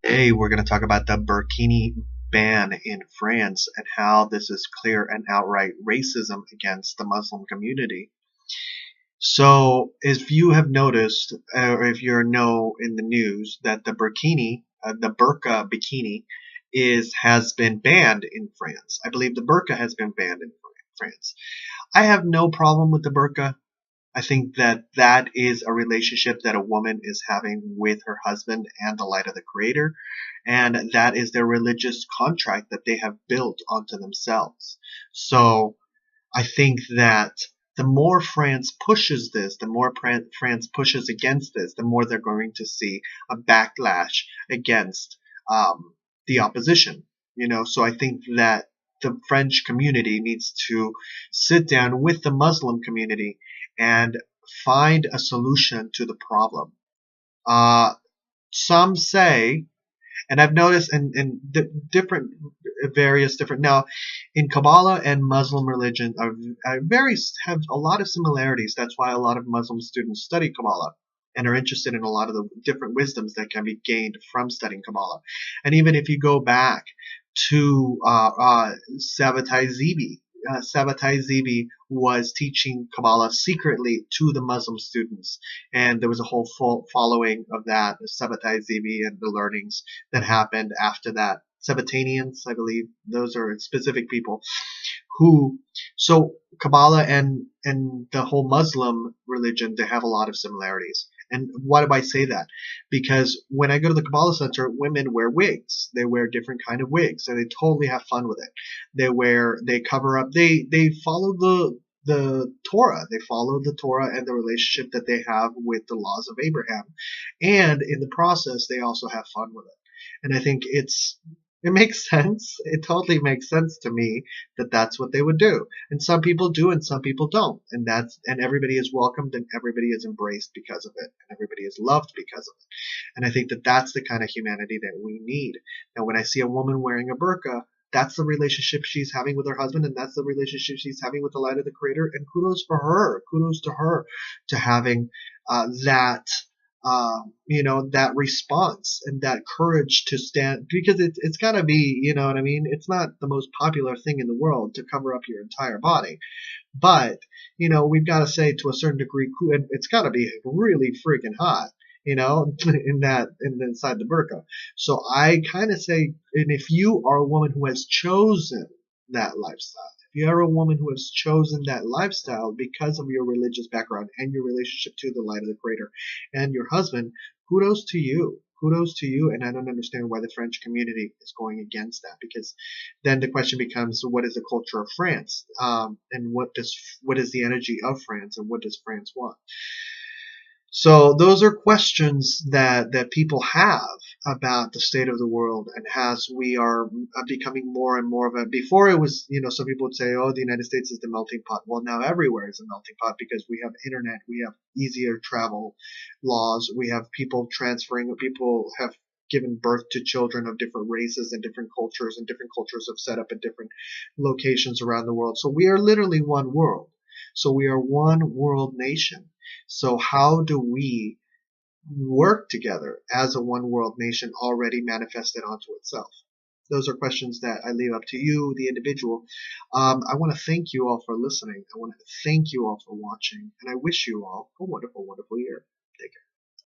Today, we're going to talk about the Burkini ban in France and how this is clear and outright racism against the Muslim community. So, if you have noticed, or if you know in the news, that the burkini, the burqa bikini, has been banned in France. I believe the burqa has been banned in France. I have no problem with the burqa. I think that that is a relationship that a woman is having with her husband and the light of the creator. And that is their religious contract that they have built onto themselves. So I think that the more France pushes this, the more France pushes against this, the more they're going to see a backlash against the opposition. So I think that the French community needs to sit down with the Muslim community and find a solution to the problem. Uh, some say, and I've noticed different, various different, now in Kabbalah and Muslim religion are very, have a lot of similarities. That's why a lot of Muslim students study Kabbalah and are interested in a lot of the different wisdoms that can be gained from studying Kabbalah. And even if you go back to Sabbatai Zebi, Sabbatai Zebi was teaching Kabbalah secretly to the Muslim students, and there was a whole following of that, Sabbatai Zebi, and the learnings that happened after that. Sabbatanians, I believe, those are specific people who. So Kabbalah and the whole Muslim religion, they have a lot of similarities. And why do I say that? Because when I go to the Kabbalah Center, women wear wigs. They wear different kind of wigs, and they totally have fun with it. They cover up, they follow the Torah. They follow the Torah and the relationship that they have with the laws of Abraham. And in the process, they also have fun with it. And I think it makes sense. It totally makes sense to me that that's what they would do. And some people do and some people don't. And everybody is welcomed and everybody is embraced because of it. And everybody is loved because of it. And I think that that's the kind of humanity that we need. Now, when I see a woman wearing a burqa, that's the relationship she's having with her husband, and that's the relationship she's having with the light of the creator. And kudos for her. Kudos to her to having that that response and that courage to stand, because it's got to be, you know what I mean? It's not the most popular thing in the world to cover up your entire body, but, we've got to say to a certain degree, and it's got to be really freaking hot, inside the burqa. So I kind of say, and if you are a woman who has chosen that lifestyle, if you are a woman who has chosen that lifestyle because of your religious background and your relationship to the light of the creator and your husband, kudos to you. Kudos to you, and I don't understand why the French community is going against that, because then the question becomes, what is the culture of France, and what is the energy of France, and what does France want? So those are questions that people have about the state of the world, and as we are becoming more and more of a. Before it was, some people would say, "Oh, the United States is the melting pot." Well, now everywhere is a melting pot because we have internet, we have easier travel laws, we have people transferring. People have given birth to children of different races and different cultures have set up at different locations around the world. So we are literally one world. So we are one world nation. So how do we work together as a one world nation already manifested onto itself? Those are questions that I leave up to you, the individual. I want to thank you all for listening. I want to thank you all for watching, and I wish you all a wonderful, wonderful year.